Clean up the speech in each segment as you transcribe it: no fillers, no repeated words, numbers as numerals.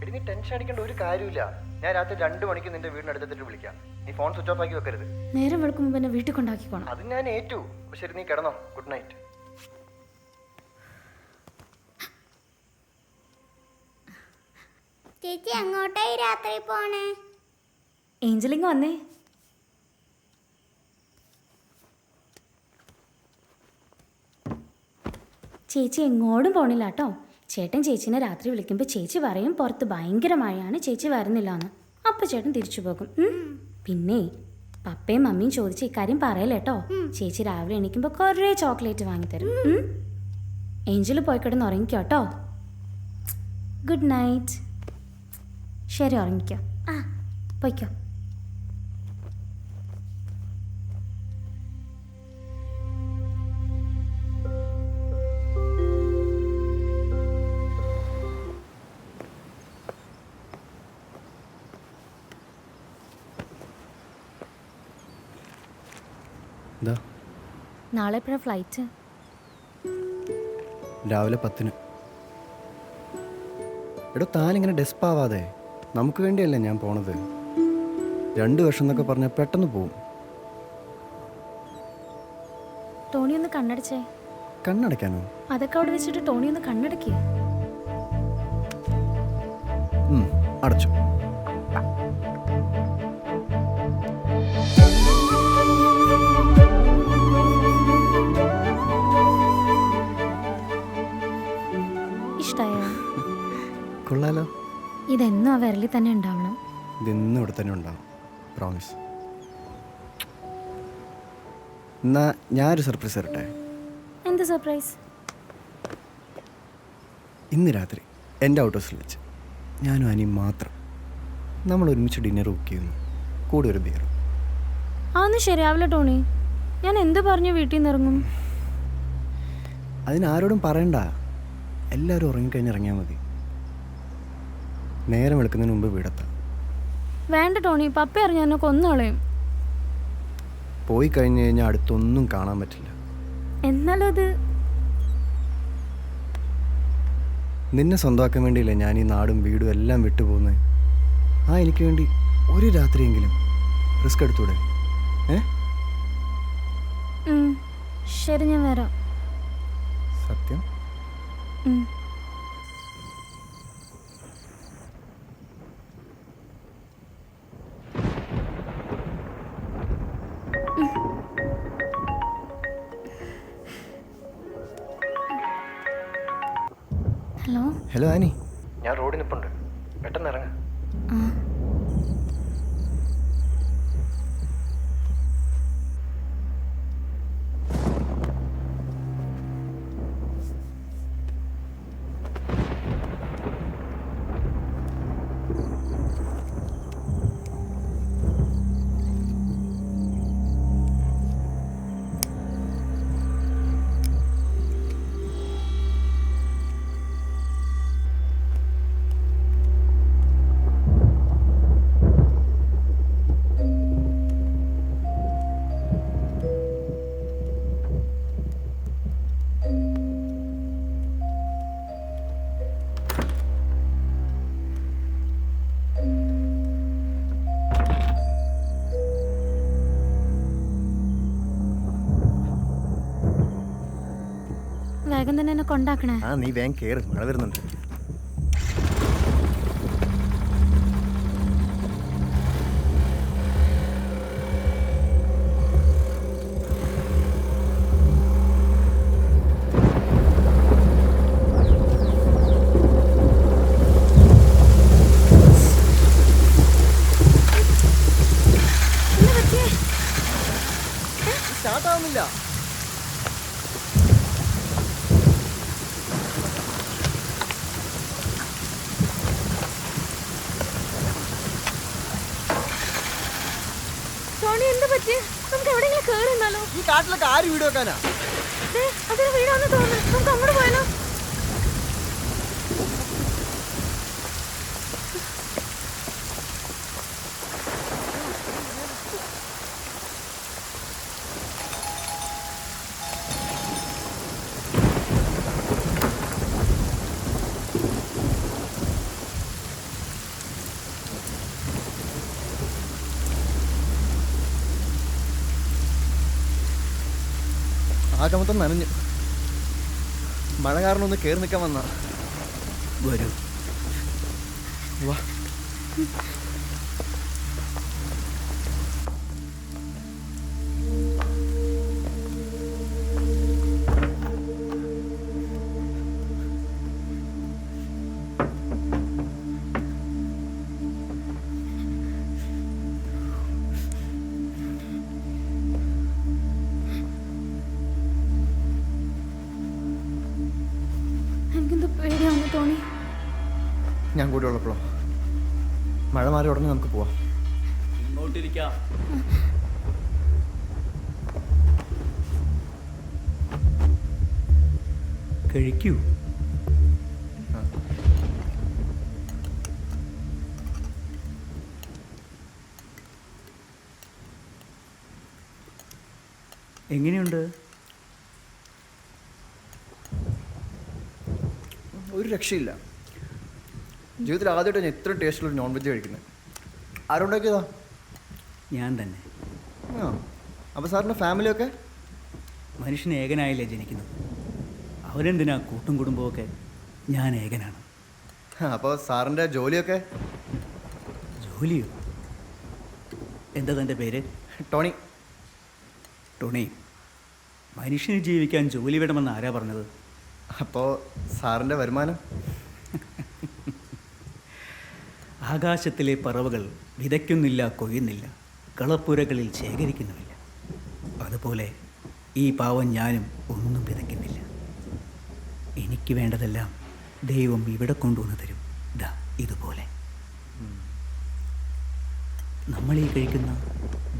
എടി നീ ടെൻഷൻ അടിക്കേണ്ട ഒരു കാര്യമില്ല. ഞാൻ രാത്രി 2 മണിക്ക് നിന്റെ വീടിനടുത്തെത്തിട്ട് വിളിക്കാം. നീ ഫോൺ സ്വിച്ച് ഓഫ് ആക്കി വെക്കരുത്. നേരം വെളുക്കുമ്പോൾ എന്നെ വീട്ടിൽ കൊണ്ടാക്കിക്കോണം. അത് ഞാൻ ഏറ്റു. ശരി, നീ കിടന്നോ. Good night. ചേച്ചി എങ്ങോട്ടായി രാത്രി പോണേ? ഏഞ്ചലിങ് വന്നേ. ചേച്ചി എങ്ങോട്ടും പോണില്ല കേട്ടോ. ചേട്ടൻ ചേച്ചീനെ രാത്രി വിളിക്കുമ്പോൾ ചേച്ചി പറയും പുറത്ത് ഭയങ്കര മഴയാണ്, ചേച്ചി വരുന്നില്ല എന്ന്. അപ്പം ചേട്ടൻ തിരിച്ചു പോകും. പിന്നെ പപ്പയും മമ്മിയും ചോദിച്ച് ഇക്കാര്യം പറയല്ലേ കേട്ടോ. ചേച്ചി രാവിലെ എണീക്കുമ്പോൾ കുറേ ചോക്ലേറ്റ് വാങ്ങിത്തരും. ഏഞ്ചൽ പോയി കിടന്ന് ഉറങ്ങിക്കോ കേട്ടോ. Good night. ശരി, ഉറങ്ങിക്കോ. പോയിക്കോ. നാളെ എപ്പോഴാണ് ഫ്ലൈറ്റ്? രാവിലെ 10-ന്. എടോ, താനിങ്ങനെ ഡെസ്പാവാതെ. നമുക്ക് വേണ്ടിയല്ലേ ഞാൻ പോണത്. 2 വർഷം എന്നൊക്കെ പറഞ്ഞാൽ പെട്ടെന്ന് പോവും. ടോണി ഒന്ന് കണ്ണടച്ചേ. കണ്ണടയ്ക്കാനോ? അതൊക്കെ അവിടെ വെച്ചിട്ട് ടോണി ഒന്ന് കണ്ണടക്കേ. അടച്ചു. ഇഷ്ടായോ? കൊള്ളാലോ. ഇതെന്നും ആ വിരലിൽ തന്നെ ഉണ്ടാവണം. ഇതെന്നും ഇവിടെ തന്നെ ഉണ്ടാവും. പ്രോമിസ്. എന്നാ ഞാനൊരു സർപ്രൈസ് തരട്ടെ. എന്ത് സർപ്രൈസ്? ഇന്ന് രാത്രി എൻ്റെ ഔട്ട് ഹൗസിൽ വെച്ച് ഞാനും അനിയും മാത്രം നമ്മൾ ഒരുമിച്ച് ഡിന്നർ ബുക്ക് ചെയ്യുന്നു. കൂടെ ഒരു ബിയർ. അതൊന്നും ശരിയാവില്ല ടോണി. ഞാൻ എന്ത് പറഞ്ഞു വീട്ടിൽ നിന്ന് ഇറങ്ങും? അതിനാരോടും പറയണ്ട. എല്ലാവരും ഉറങ്ങിക്കഴിഞ്ഞിറങ്ങിയാൽ മതി. നേരം വെളുക്കുന്നതിന് മുമ്പ് വീടെത്താം. വേണ്ട ടോണി, പപ്പ അറിഞ്ഞ എന്നെ കൊന്നുകളയും. പോയി കഴിഞ്ഞ് കഴിഞ്ഞാൽ അടുത്തൊന്നും കാണാൻ പറ്റില്ല. എന്നാലും അത് നിന്നെ സ്വന്തമാക്കാൻ വേണ്ടിയില്ലേ ഞാൻ ഈ നാടും വീടും എല്ലാം വിട്ടുപോകുന്നത്. എനിക്ക് വേണ്ടി ഒരു രാത്രിയെങ്കിലും റിസ്ക് എടുത്തൂടെ? ശരി, ഞാൻ വരാം. സത്യം? ഹലോ ആനി, ഞാൻ റോഡിനിപ്പുണ്ട്. പെട്ടെന്ന് ഇറങ്ങ. വേഗം തന്നെ എന്നെ കൊണ്ടാക്കണേ. നീ വേഗം കേറ്, മഴ വരുന്നുണ്ട്. സ്റ്റാർട്ടാവുന്നില്ല. എന്താ പറ്റി? നമുക്ക് എവിടെയെങ്കിലും കേറുന്നാലോ? ഈ കാട്ടിലൊക്കെ ആര് വീട് വെക്കാനാ? അതൊരു വീടാന്ന് തോന്നുന്നു. നമുക്ക് അങ്ങോട്ട് പോയാലോ? ആകെ മൊത്തം നനഞ്ഞു. മഴ കാരണം ഒന്ന് കയറി നിൽക്കാൻ വന്നാ. വരൂ. വാ. എനിക്കെന്തോ പേടിയാണെന്ന് തോന്നി. ഞാൻ കൂടെ ഉള്ളപ്പോഴോ? മഴ മാറി ഉടനെ നമുക്ക് പോവാം. ഇങ്ങോട്ടിരിക്കാം. കഴിക്കൂ. എങ്ങനെയുണ്ട്? ഒരു രക്ഷയില്ല. ജീവിതത്തിൽ ആദ്യമായിട്ട് ഞാൻ ഇത്ര ടേസ്റ്റുള്ള നോൺ വെജ് കഴിക്കുന്നത്. ആരുണ്ടാക്കിയതാ? ഞാൻ തന്നെ. ആ, അപ്പോൾ സാറിൻ്റെ ഫാമിലിയൊക്കെ? മനുഷ്യൻ ഏകനായില്ലേ ജനിക്കുന്നത്. അവരെന്തിനാ കൂട്ടും കുടുംബമൊക്കെ? ഞാൻ ഏകനാണ്. അപ്പോൾ സാറിൻ്റെ ജോലിയൊക്കെ? ജോലിയോ? എന്താ തൻ്റെ പേര്? ടോണി. ടോണി, മനുഷ്യന് ജീവിക്കാൻ ജോലി വേണമെന്ന് ആരാ പറഞ്ഞത്? അപ്പോൾ സാറിൻ്റെ വരുമാനം? ആകാശത്തിലെ പറവകൾ വിതയ്ക്കുന്നില്ല, കൊയ്യുന്നില്ല, കളപ്പുരകളിൽ ശേഖരിക്കുന്നുമില്ല. അതുപോലെ ഈ പാവം ഞാനും ഒന്നും വിതയ്ക്കുന്നില്ല. എനിക്ക് വേണ്ടതെല്ലാം ദൈവം ഇവിടെ കൊണ്ടുവന്ന് തരും. ദാ ഇതുപോലെ. നമ്മൾ ഈ കഴിക്കുന്ന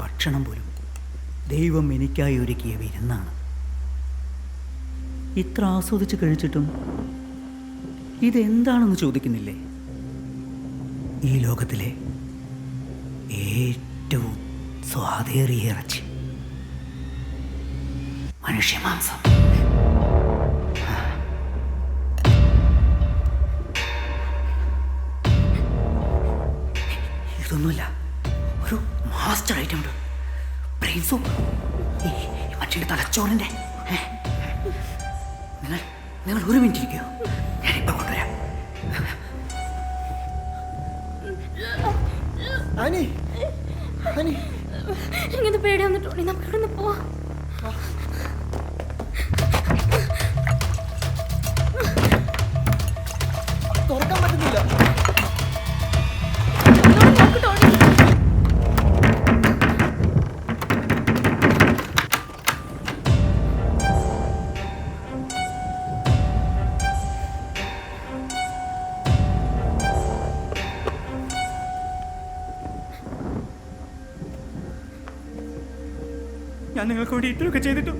ഭക്ഷണം പോലും ദൈവം എനിക്കായി ഒരുക്കിയ വിരുന്നാണ്. ഇത്ര ആസ്വദിച്ച് കഴിച്ചിട്ടും ഇതെന്താണെന്ന് ചോദിക്കുന്നില്ലേ? ഈ ലോകത്തിലെ ഏറ്റവും സ്വാദേറിയ ഇറച്ചി, മനുഷ്യമാംസം. ഇതൊന്നുമില്ല, ഒരു മാസ്റ്റർ ഐറ്റം ഉണ്ട്. Brain soup. ഈ മനുഷ്യൻ്റെ തലച്ചോറിൻ്റെ. നിങ്ങൾ ഒരു മിനിറ്റ് ഇരിക്കുമോ? ഞാനിപ്പം കൊണ്ടുവരാം. ആനി, ആനി, എനിക്കെന്തോ പേടിയാണെന്ന് ടോണി. നമുക്ക് ഇവിടെ നിന്ന് പോവാം. തുറക്കാൻ പറ്റുന്നില്ല. നോക്ക് ടോണി. ഞാൻ നിങ്ങൾക്ക് വേണ്ടി ഇത്രയൊക്കെ ചെയ്തിട്ടും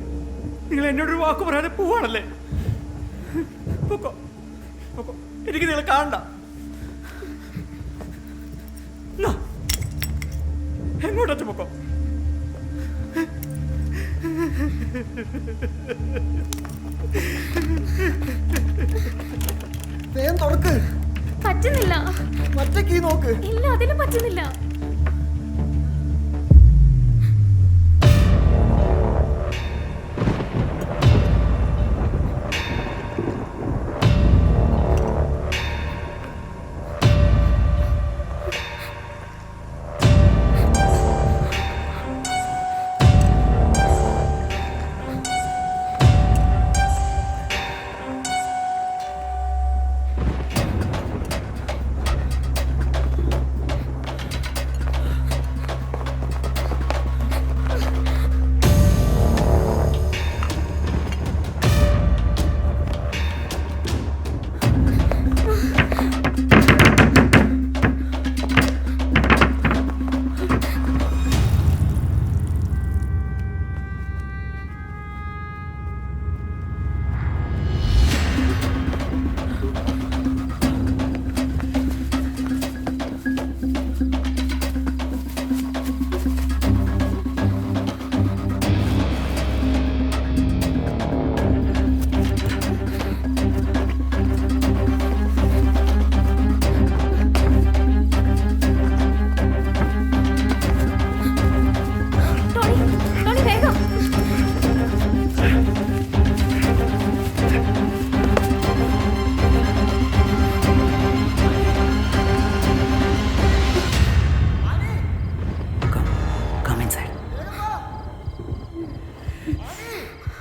നിങ്ങൾ എന്നോടൊരു വാക്ക് പറയാതെ പോവാണല്ലേ? പൊക്കോ, പൊക്കോ. എനിക്ക് നിങ്ങൾ കാണണ്ട. എങ്ങോട്ടു പൊക്കോ. വേഗം തുറക്ക്. പറ്റുന്നില്ല. മറ്റേ കീ നോക്ക്. ഇല്ല, അതിന് പറ്റുന്നില്ല.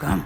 കം